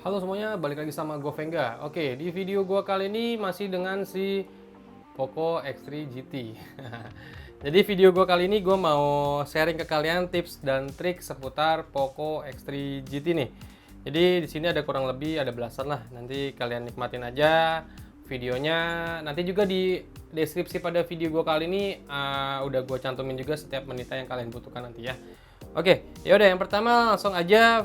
Halo semuanya, balik lagi sama gue Venga. Oke, di video gue kali ini masih dengan si Poco X3 GT. Jadi video gue kali ini gue mau sharing ke kalian tips dan trik seputar Poco X3 GT nih. Jadi di sini ada kurang lebih ada belasan lah. Nanti kalian nikmatin aja videonya. Nanti juga di deskripsi pada video gue kali ini udah gue cantumin juga setiap menitnya yang kalian butuhkan nanti ya. Oke, ya udah yang pertama langsung aja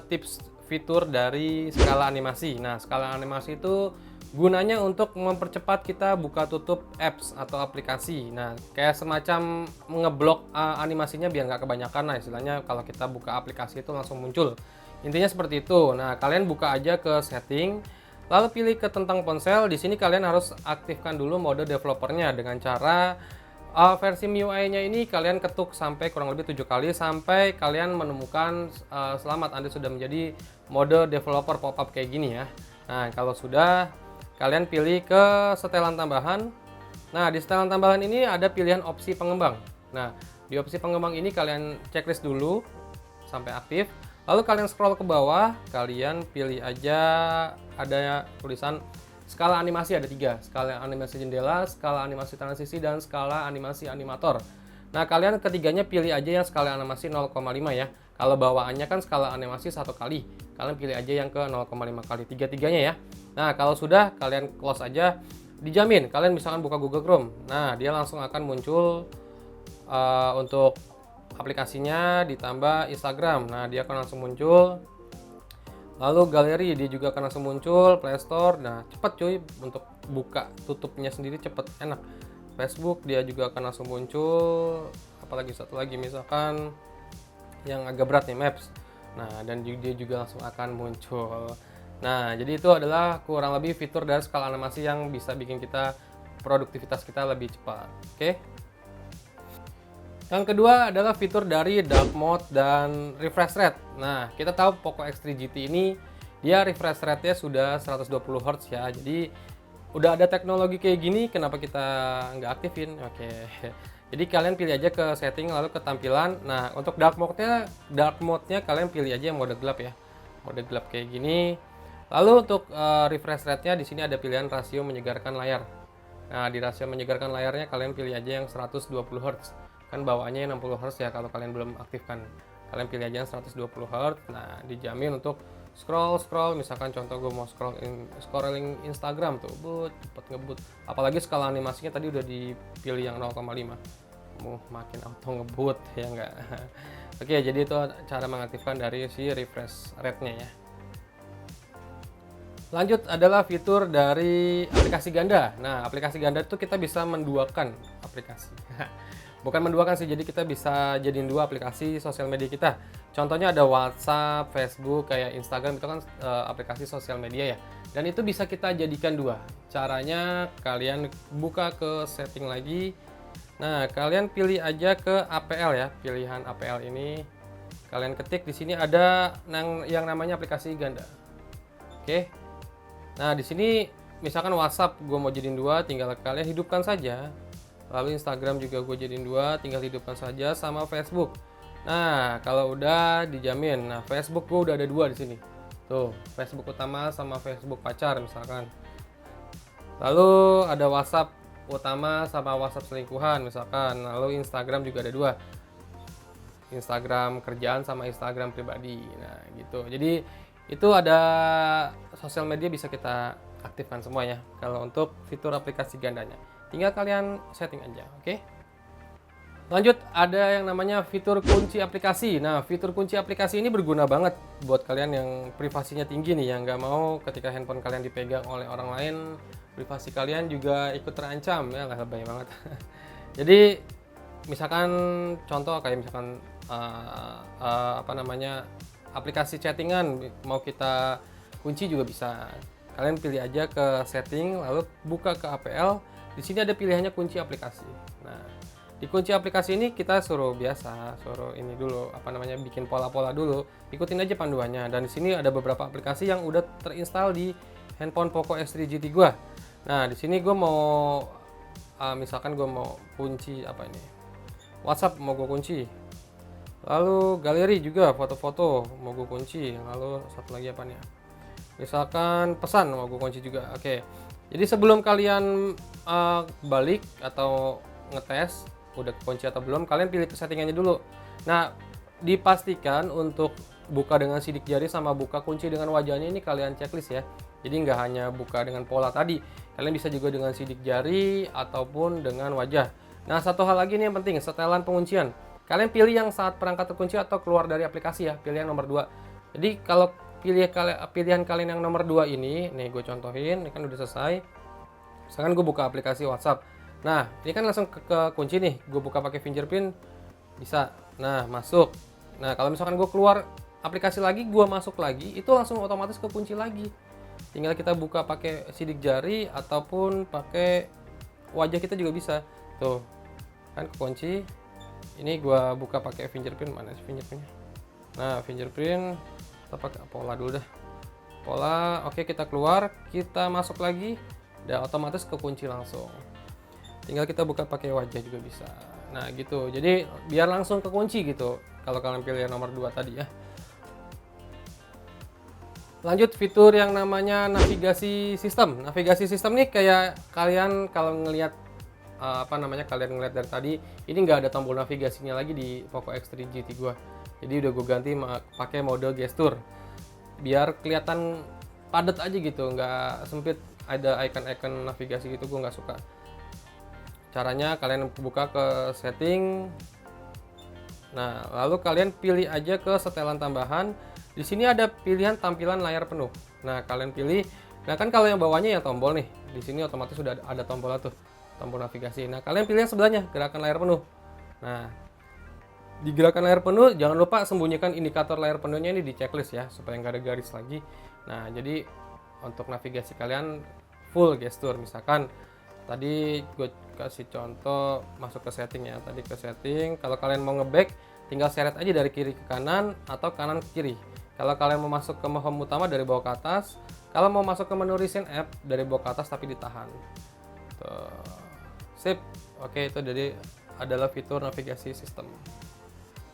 tips fitur dari skala animasi. Nah, skala animasi itu gunanya untuk mempercepat kita buka tutup apps atau aplikasi. Nah, kayak semacam ngeblok animasinya biar nggak kebanyakan. Nah, istilahnya kalau kita buka aplikasi itu langsung muncul. Intinya seperti itu. Nah, kalian buka aja ke setting, lalu pilih ke tentang ponsel. Di sini kalian harus aktifkan dulu mode developernya dengan cara versi MIUI-nya ini kalian ketuk sampai kurang lebih 7 kali sampai kalian menemukan selamat Anda sudah menjadi mode developer pop-up kayak gini ya. Nah, kalau sudah kalian pilih ke setelan tambahan. Nah, di setelan tambahan ini ada pilihan opsi pengembang. Nah, di opsi pengembang ini kalian checklist dulu sampai aktif. Lalu kalian scroll ke bawah, kalian pilih aja ada tulisan skala animasi ada 3, skala animasi jendela, skala animasi transisi, dan skala animasi animator. Nah, kalian ketiganya pilih aja yang skala animasi 0,5 ya. Kalau bawaannya kan skala animasi 1 kali, kalian pilih aja yang ke 0,5 kali, tiga-tiganya ya. Nah, kalau sudah kalian close aja, dijamin kalian misalkan buka Google Chrome. Nah, dia langsung akan muncul untuk aplikasinya ditambah Instagram. Nah, dia akan langsung muncul. Lalu galeri dia juga akan langsung muncul, Play Store. Nah, cepet cuy untuk buka tutupnya sendiri cepet, enak. Facebook dia juga akan langsung muncul. Apalagi satu lagi misalkan yang agak berat nih, Maps. Nah, dan dia juga langsung akan muncul. Nah, jadi itu adalah kurang lebih fitur dari skala animasi yang bisa bikin kita produktivitas kita lebih cepat. Oke. Yang kedua adalah fitur dari dark mode dan refresh rate. Nah, kita tahu Poco X3 GT ini dia refresh rate-nya sudah 120 Hz ya. Jadi udah ada teknologi kayak gini, kenapa kita nggak aktifin? Oke. Jadi kalian pilih aja ke setting lalu ke tampilan. Nah, untuk dark mode-nya kalian pilih aja yang mode gelap ya. Mode gelap kayak gini. Lalu untuk refresh rate-nya di sini ada pilihan rasio menyegarkan layar. Nah, di rasio menyegarkan layarnya kalian pilih aja yang 120 Hz. Kan bawaannya 60 Hz ya kalau kalian belum aktifkan. Kalian pilih aja yang 120 Hz. Nah, dijamin untuk scroll misalkan contoh gue mau scrolling Instagram tuh, cepet ngebut. Apalagi skala animasinya tadi udah dipilih yang 0,5. Makin auto ngebut ya enggak. Oke, jadi itu cara mengaktifkan dari si refresh rate-nya ya. Lanjut adalah fitur dari aplikasi ganda. Nah, aplikasi ganda itu kita bisa menduakan aplikasi. Bukan menduakan sih, jadi kita bisa jadiin dua aplikasi sosial media kita. Contohnya ada WhatsApp, Facebook, kayak Instagram itu kan aplikasi sosial media ya. Dan itu bisa kita jadikan dua. Caranya kalian buka ke setting lagi. Nah, kalian pilih aja ke APL ya, pilihan APL ini. Kalian ketik di sini ada yang namanya aplikasi ganda. Oke. Nah, di sini misalkan WhatsApp gue mau jadiin dua, tinggal kalian hidupkan saja. Lalu Instagram juga gue jadiin dua, tinggal hidupkan saja, sama Facebook. Nah, kalau udah dijamin. Nah, Facebook gue udah ada dua di sini. Tuh, Facebook utama sama Facebook pacar misalkan. Lalu ada WhatsApp utama sama WhatsApp selingkuhan misalkan. Lalu Instagram juga ada dua. Instagram kerjaan sama Instagram pribadi. Nah, gitu. Jadi itu ada sosial media bisa kita aktifkan semua ya. Kalau untuk fitur aplikasi gandanya, tinggal kalian setting aja, oke? Lanjut ada yang namanya fitur kunci aplikasi. Nah, fitur kunci aplikasi ini berguna banget buat kalian yang privasinya tinggi nih, yang nggak mau ketika handphone kalian dipegang oleh orang lain, privasi kalian juga ikut terancam ya, lah lebay banget. Jadi misalkan contoh kayak misalkan apa namanya, aplikasi chattingan mau kita kunci juga bisa. Kalian pilih aja ke setting lalu buka ke APL. Di sini ada pilihannya kunci aplikasi. Nah, di kunci aplikasi ini kita suruh ini dulu apa namanya, bikin pola-pola dulu. Ikutin aja panduannya. Dan di sini ada beberapa aplikasi yang udah terinstall di handphone Poco X3 GT gua. Nah, di sini gue mau misalkan gue mau kunci apa ini? WhatsApp mau gue kunci. Lalu galeri juga foto-foto mau gue kunci. Lalu satu lagi apa nih? Misalkan pesan mau gue kunci juga. Oke. Jadi sebelum kalian balik atau ngetes udah kekunci atau belum, kalian pilih settingannya dulu. Nah, dipastikan untuk buka dengan sidik jari sama buka kunci dengan wajahnya ini kalian checklist ya. Jadi nggak hanya buka dengan pola tadi, kalian bisa juga dengan sidik jari ataupun dengan wajah. Nah, satu hal lagi nih yang penting, setelan penguncian. Kalian pilih yang saat perangkat terkunci atau keluar dari aplikasi ya, pilih yang nomor 2. Jadi kalau pilihan kalian yang nomor 2 ini, nih gue contohin, ini kan udah selesai. Misalkan gue buka aplikasi WhatsApp. Nah, ini kan langsung ke kunci nih. Gue buka pakai fingerprint bisa. Nah, masuk. Nah, kalau misalkan gue keluar aplikasi lagi, gue masuk lagi, itu langsung otomatis ke kunci lagi. Tinggal kita buka pakai sidik jari ataupun pakai wajah kita juga bisa. Tuh. Kan kekunci. Ini gue buka pakai fingerprint, mana sih fingerprintnya? Nah, fingerprint kita pakai pola dulu dah. Pola, oke, kita keluar, kita masuk lagi. Dan otomatis kekunci langsung. Tinggal kita buka pakai wajah juga bisa. Nah gitu, jadi biar langsung kekunci gitu kalau kalian pilih yang nomor 2 tadi ya. Lanjut fitur yang namanya navigasi sistem. Navigasi sistem nih kayak kalian kalau ngelihat kalian ngelihat dari tadi, ini nggak ada tombol navigasinya lagi di Poco X3 GT gua. Jadi udah gue ganti pakai mode gestur biar kelihatan padat aja gitu, nggak sempit ada icon-icon navigasi gitu, gue nggak suka. Caranya kalian buka ke setting. Nah, lalu kalian pilih aja ke setelan tambahan. Di sini ada pilihan tampilan layar penuh. Nah, kalian pilih. Nah, kan kalau yang bawahnya yang tombol nih. Di sini otomatis sudah ada tombol tuh, tombol navigasi. Nah, kalian pilih yang sebelahnya, gerakan layar penuh. Nah, di gerakan layar penuh jangan lupa sembunyikan indikator layar penuhnya ini di checklist ya, supaya nggak ada garis lagi. Nah, jadi untuk navigasi kalian full gestur. Misalkan tadi gue kasih contoh masuk ke setting ya, tadi ke setting. Kalau kalian mau ngeback tinggal seret aja dari kiri ke kanan atau kanan ke kiri. Kalau kalian mau masuk ke home utama dari bawah ke atas, kalau mau masuk ke menu recent app dari bawah ke atas tapi ditahan. Tuh. Sip. Oke, itu jadi adalah fitur navigasi sistem.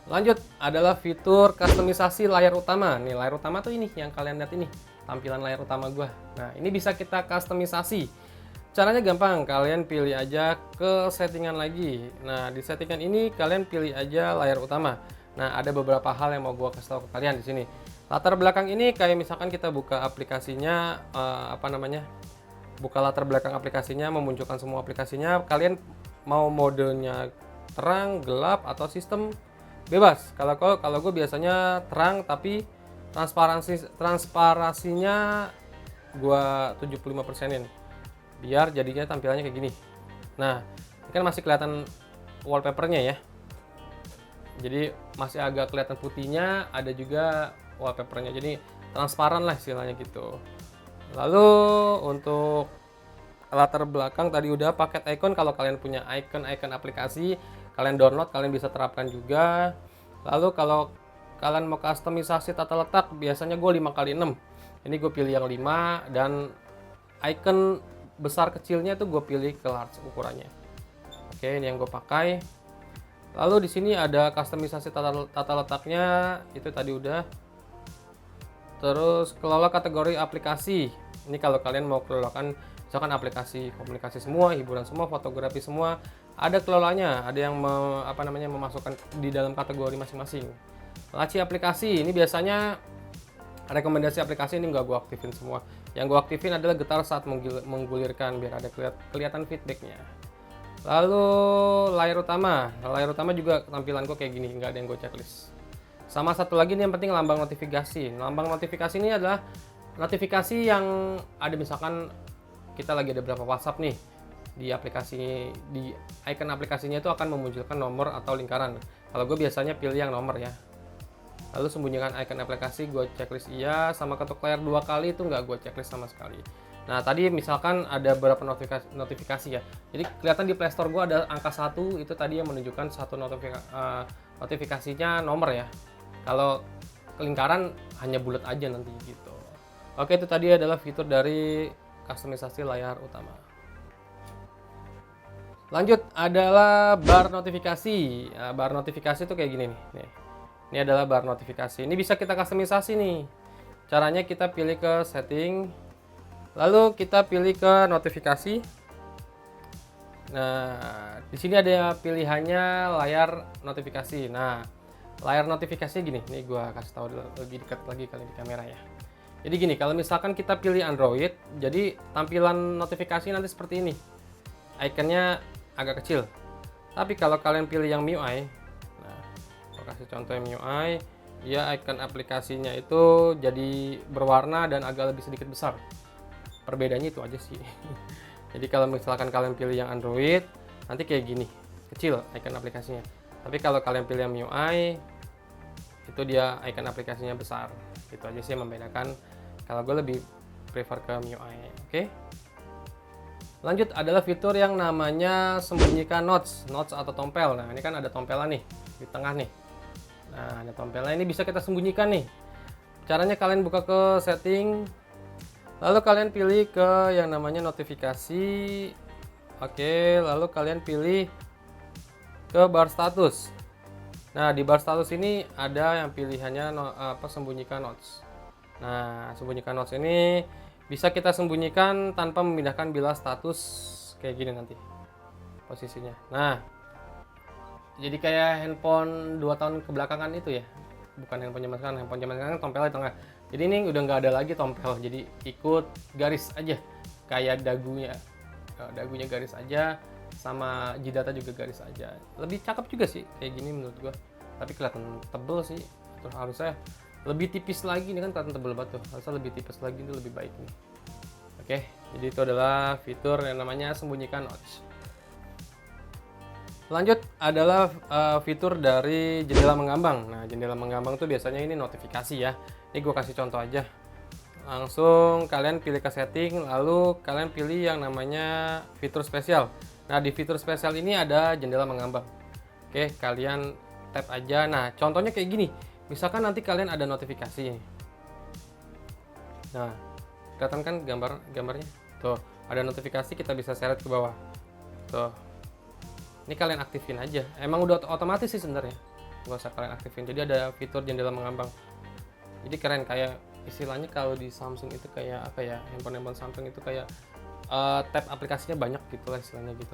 Lanjut adalah fitur kustomisasi layar utama. Nih, layar utama tuh ini yang kalian lihat ini, tampilan layar utama gua. Nah, ini bisa kita kustomisasi. Caranya gampang, kalian pilih aja ke settingan lagi. Nah, di settingan ini kalian pilih aja layar utama. Nah, ada beberapa hal yang mau gua kasih tahu ke kalian di sini. Latar belakang ini kayak misalkan kita buka aplikasinya buka latar belakang aplikasinya, memunculkan semua aplikasinya. Kalian mau modenya terang, gelap atau sistem bebas. Kalau gue biasanya terang tapi transparasinya gue 75%-in biar jadinya tampilannya kayak gini. Nah, ini kan masih kelihatan wallpapernya ya, jadi masih agak kelihatan putihnya, ada juga wallpapernya, jadi transparan lah istilahnya gitu. Lalu untuk latar belakang tadi udah, paket icon kalau kalian punya icon aplikasi kalian download, kalian bisa terapkan juga. Lalu kalau kalian mau kustomisasi tata letak, biasanya gue 5x6. Ini gue pilih yang 5 dan icon besar kecilnya itu gue pilih ke large ukurannya. Oke, ini yang gue pakai. Lalu di sini ada kustomisasi tata letaknya, itu tadi udah. Terus kelola kategori aplikasi. Ini kalau kalian mau kelolakan misalkan aplikasi komunikasi semua, hiburan semua, fotografi semua, ada kelolanya, ada yang memasukkan di dalam kategori masing-masing. Laci aplikasi, ini biasanya rekomendasi aplikasi ini nggak gue aktifin semua. Yang gue aktifin adalah getar saat menggulirkan biar ada kelihatan feedbacknya. Lalu layar utama juga tampilan gue kayak gini, nggak ada yang gue checklist. Sama satu lagi nih yang penting, lambang notifikasi. Lambang notifikasi ini adalah notifikasi yang ada, misalkan kita lagi ada berapa WhatsApp nih, di aplikasi, di icon aplikasinya itu akan memunculkan nomor atau lingkaran. Kalau gue biasanya pilih yang nomor ya. Lalu sembunyikan icon aplikasi, gue checklist iya. Sama ketuk layar 2 kali itu nggak gue checklist sama sekali. Nah, tadi misalkan ada beberapa notifikasi ya, jadi kelihatan di Play Store gue ada angka 1, itu tadi yang menunjukkan satu notifikasinya nomor ya. Kalau lingkaran hanya bulat aja nanti gitu. Oke, itu tadi adalah fitur dari kustomisasi layar utama. Lanjut adalah bar notifikasi. Nah, bar notifikasi itu kayak gini nih. Ini adalah bar notifikasi. Ini bisa kita kustomisasi nih. Caranya kita pilih ke setting, lalu kita pilih ke notifikasi. Nah, di sini ada pilihannya layar notifikasi. Nah, layar notifikasi gini. Nih gua kasih tahu dulu, lebih dekat lagi kali di kamera ya. Jadi gini, kalau misalkan kita pilih Android, jadi tampilan notifikasi nanti seperti ini. Ikonnya agak kecil. Tapi kalau kalian pilih yang MIUI, nah, gua kasih contoh yang MIUI, dia icon aplikasinya itu jadi berwarna dan agak lebih sedikit besar. Perbedaannya itu aja sih. Jadi kalau misalkan kalian pilih yang Android, nanti kayak gini, kecil icon aplikasinya. Tapi kalau kalian pilih yang MIUI, itu dia icon aplikasinya besar. Itu aja sih yang membedakan. Kalau gue lebih prefer ke MIUI. Oke. Lanjut adalah fitur yang namanya sembunyikan notes atau tompel. Nah, ini kan ada tompelan nih di tengah nih. Nah, ada tompelan ini bisa kita sembunyikan nih. Caranya kalian buka ke setting, lalu kalian pilih ke yang namanya notifikasi. Oke, lalu kalian pilih ke bar status. Nah, di bar status ini ada yang pilihannya sembunyikan notes. Nah, sembunyikan notes ini bisa kita sembunyikan tanpa memindahkan bilah status kayak gini nanti posisinya. Nah, jadi kayak handphone 2 tahun kebelakangan itu ya. Bukan handphone zaman sekarang, handphone zaman sekarang tompelnya di tengah. Jadi ini udah nggak ada lagi tompel, jadi ikut garis aja, kayak dagunya garis aja, sama jidatnya juga garis aja. Lebih cakep juga sih kayak gini menurut gua. Tapi kelihatan tebel sih. Terus harusnya lebih tipis lagi, ini kan kelihatan tebel banget tuh. Harusnya lebih tipis lagi, itu lebih baik nih. Oke, jadi itu adalah fitur yang namanya sembunyikan notes. Lanjut adalah fitur dari jendela mengambang. Nah, jendela mengambang tuh biasanya ini notifikasi ya. Ini gue kasih contoh aja. Langsung kalian pilih ke setting, lalu kalian pilih yang namanya fitur spesial. Nah, di fitur spesial ini ada jendela mengambang. Oke, kalian tap aja. Nah, contohnya kayak gini. Misalkan nanti kalian ada notifikasi. Nah, kelihatan kan gambarnya? Tuh, ada notifikasi, kita bisa seret ke bawah. Tuh. Ini kalian aktifin aja. Emang udah otomatis sih sebenarnya. Nggak usah kalian aktifin. Jadi ada fitur jendela mengambang. Jadi keren, kayak istilahnya kalau di Samsung itu kayak apa ya? Handphone Samsung itu kayak tab aplikasinya banyak gitu lah istilahnya gitu.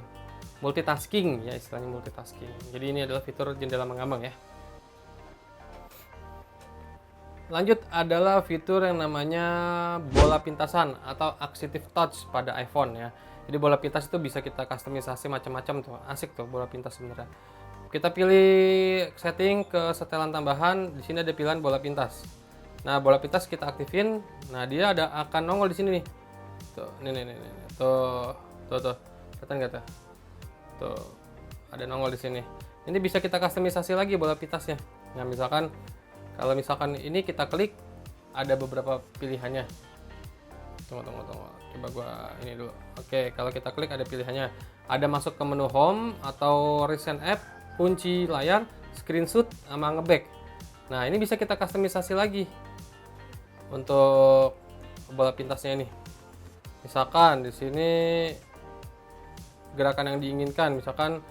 Multitasking ya, istilahnya multitasking. Jadi ini adalah fitur jendela mengambang ya. Lanjut adalah fitur yang namanya bola pintasan atau Active Touch pada iPhone ya. Jadi bola pintas itu bisa kita customisasi macam-macam tuh, asik tuh bola pintas sebenarnya. Kita pilih setting ke setelan tambahan, di sini ada pilihan bola pintas. Nah, bola pintas kita aktifin, nah dia akan nongol di sini nih. Tuh, nih. Tuh. Kelihatan nggak tuh? Tuh, ada nongol di sini. Ini bisa kita customisasi lagi bola pintasnya. Nah, kalau misalkan ini kita klik, ada beberapa pilihannya. Tunggu. Coba gua ini dulu. Oke, kalau kita klik ada pilihannya. Ada masuk ke menu home atau recent app, kunci layar, screenshot, sama ngeback. Nah, ini bisa kita customisasi lagi untuk bola pintasnya ini. Misalkan di sini gerakan yang diinginkan, misalkan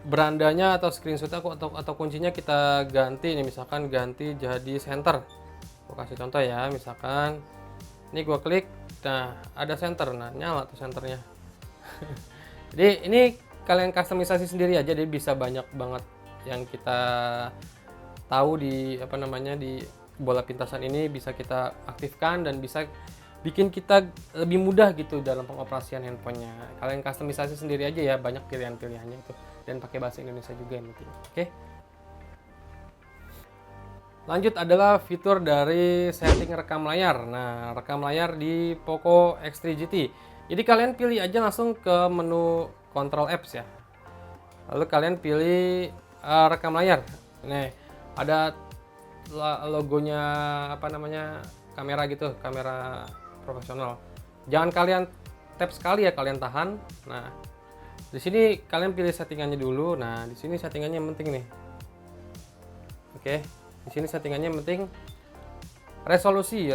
berandanya atau screenshot atau kuncinya kita ganti nih, misalkan ganti jadi center. Gua kasih contoh ya, misalkan ini gua klik, nah ada center, nah nyala tuh centernya. Jadi ini kalian customisasi sendiri aja, jadi bisa banyak banget yang kita tahu di di bola pintasan ini bisa kita aktifkan dan bisa bikin kita lebih mudah gitu dalam pengoperasian handphonenya. Kalian customisasi sendiri aja ya, banyak pilihan-pilihannya itu, dan pakai bahasa Indonesia juga yang penting. Oke. Lanjut adalah fitur dari setting rekam layar. Nah, rekam layar di Poco X3 GT. Jadi kalian pilih aja langsung ke menu Control Apps ya. Lalu kalian pilih rekam layar. Nih, ada logonya kamera gitu, kamera profesional. Jangan kalian tap sekali ya, kalian tahan. Nah, di sini kalian pilih settingannya dulu. Nah, di sini settingannya yang penting nih. Oke. Di sini settingannya yang penting resolusi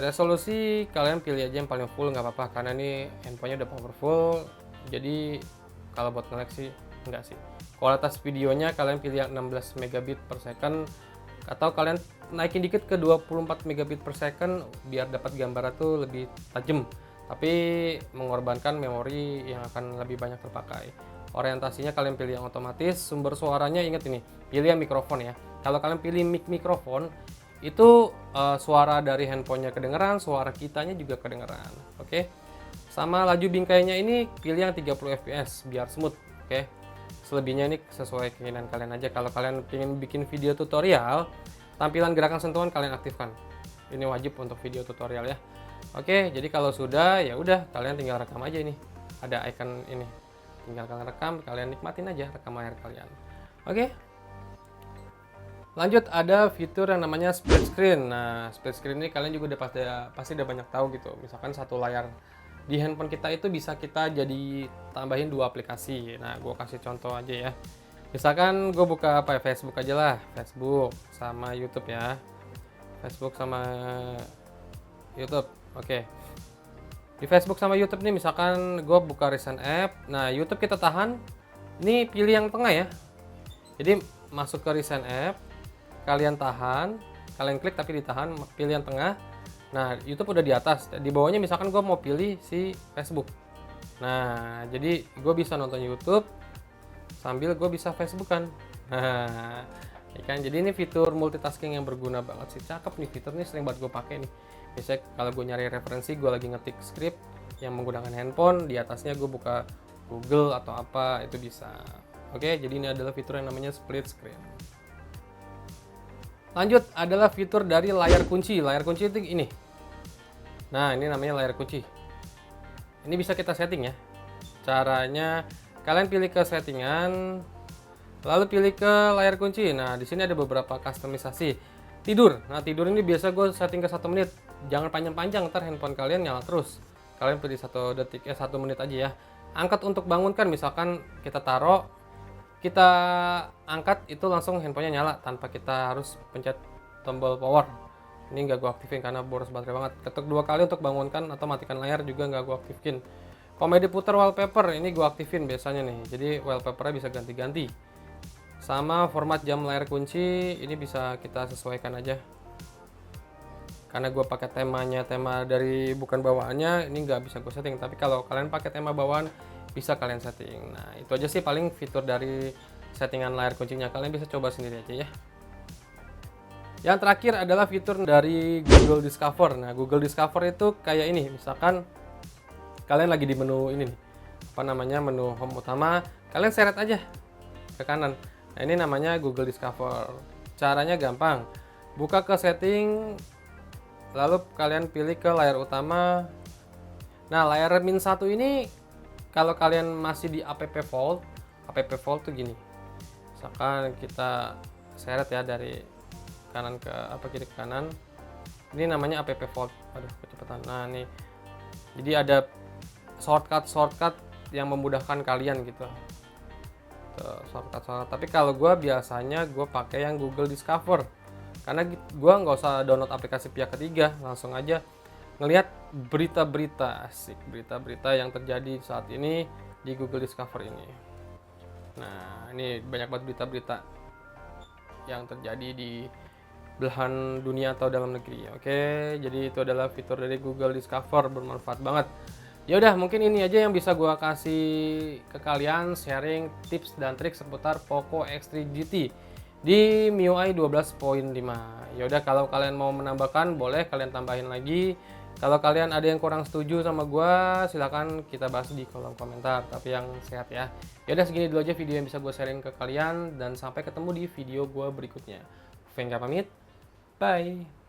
kalian pilih aja yang paling full, nggak apa-apa karena ini handphonenya udah powerful. Jadi kalau buat nge-lag sih enggak sih. Kualitas videonya kalian pilih yang 16 megabit per second atau kalian naikin dikit ke 24 megabit per second biar dapat gambarnya tuh lebih tajam, tapi mengorbankan memori yang akan lebih banyak terpakai. Orientasinya kalian pilih yang otomatis. Sumber suaranya ingat ini, pilih yang mikrofon ya. Kalau kalian pilih mikrofon itu suara dari handphonenya kedengeran, suara kitanya juga kedengeran. Oke. Sama laju bingkainya ini pilih yang 30 fps biar smooth. Oke. Selebihnya ini sesuai keinginan kalian aja. Kalau kalian ingin bikin video tutorial, tampilan gerakan sentuhan kalian aktifkan. Ini wajib untuk video tutorial ya. Oke, jadi kalau sudah ya udah kalian tinggal rekam aja ini. Ada icon ini. Tinggal kalian rekam, kalian nikmatin aja rekam layar kalian. Oke. Lanjut, ada fitur yang namanya split screen. Nah, split screen ini kalian juga udah pasti udah banyak tahu gitu. Misalkan satu layar di handphone kita itu bisa kita jadi tambahin 2 aplikasi. Nah, gue kasih contoh aja ya. Misalkan gue buka apa ya, Facebook aja lah, Facebook sama YouTube ya. Facebook sama YouTube. Oke. Di Facebook sama YouTube nih, misalkan gue buka recent app. Nah, YouTube kita tahan. Ini pilih yang tengah ya. Jadi masuk ke recent app, kalian tahan, kalian klik tapi ditahan, pilih yang tengah. Nah, YouTube udah di atas. Di bawahnya misalkan gue mau pilih si Facebook. Nah, jadi gue bisa nonton YouTube sambil gue bisa Facebookan. Nah, ya kan? Jadi ini fitur multitasking yang berguna banget sih. Cakep nih fitur ini, sering banget gue pakai nih. Biasanya kalau gue nyari referensi, gue lagi ngetik script yang menggunakan handphone, di atasnya gue buka Google atau apa, itu bisa. Oke, jadi ini adalah fitur yang namanya split screen. Lanjut, adalah fitur dari layar kunci. Layar kunci itu ini. Nah, ini namanya layar kunci. Ini bisa kita setting ya. Caranya, kalian pilih ke settingan, lalu pilih ke layar kunci. Nah, di sini ada beberapa kustomisasi. Tidur. Nah, tidur ini biasa gue setting ke 1 menit. Jangan panjang-panjang, ntar handphone kalian nyala terus. Kalian pilih 1 detik, 1 menit aja ya. Angkat untuk bangunkan, misalkan kita taruh, kita angkat itu langsung handphonenya nyala tanpa kita harus pencet tombol power. Ini nggak gue aktifin karena boros baterai banget. Ketuk 2 kali untuk bangunkan atau matikan layar juga nggak gue aktifin. Komedi putar wallpaper ini gue aktifin biasanya nih, jadi wallpapernya bisa ganti-ganti. Sama format jam layar kunci ini bisa kita sesuaikan aja. Karena gue pakai temanya tema dari bukan bawaannya, ini nggak bisa gue setting. Tapi kalau kalian pakai tema bawaan bisa kalian setting. Nah, itu aja sih paling fitur dari settingan layar kuncinya. Kalian bisa coba sendiri aja ya. Yang terakhir adalah fitur dari Google Discover. Nah, Google Discover itu kayak ini. Misalkan kalian lagi di menu ini nih. Apa namanya? Menu home utama. Kalian seret aja ke kanan. Nah, ini namanya Google Discover. Caranya gampang. Buka ke setting, lalu kalian pilih ke layar utama. Nah, layar min 1 ini kalau kalian masih di app vault tuh gini. Misalkan kita seret ya dari kanan ke kiri ke kanan. Ini namanya app vault. Aduh, kecepatan. Nah, nih. Jadi ada shortcut yang memudahkan kalian gitu. Tuh, shortcut. Tapi kalau gue biasanya gue pakai yang Google Discover. Karena gue nggak usah download aplikasi pihak ketiga, langsung aja ngelihat berita-berita asik, berita-berita yang terjadi saat ini di Google Discover ini. Nah, ini banyak banget berita-berita yang terjadi di belahan dunia atau dalam negeri. Oke, jadi itu adalah fitur dari Google Discover, bermanfaat banget. Ya udah, mungkin ini aja yang bisa gua kasih ke kalian, sharing tips dan trik seputar Poco X3 GT di MIUI 12.5. Ya udah, kalau kalian mau menambahkan boleh kalian tambahin lagi. Kalau kalian ada yang kurang setuju sama gua, silahkan kita bahas di kolom komentar. Tapi yang sehat ya. Ya udah, segini dulu aja video yang bisa gue sharing ke kalian, dan sampai ketemu di video gua berikutnya. Venga pamit. Bye.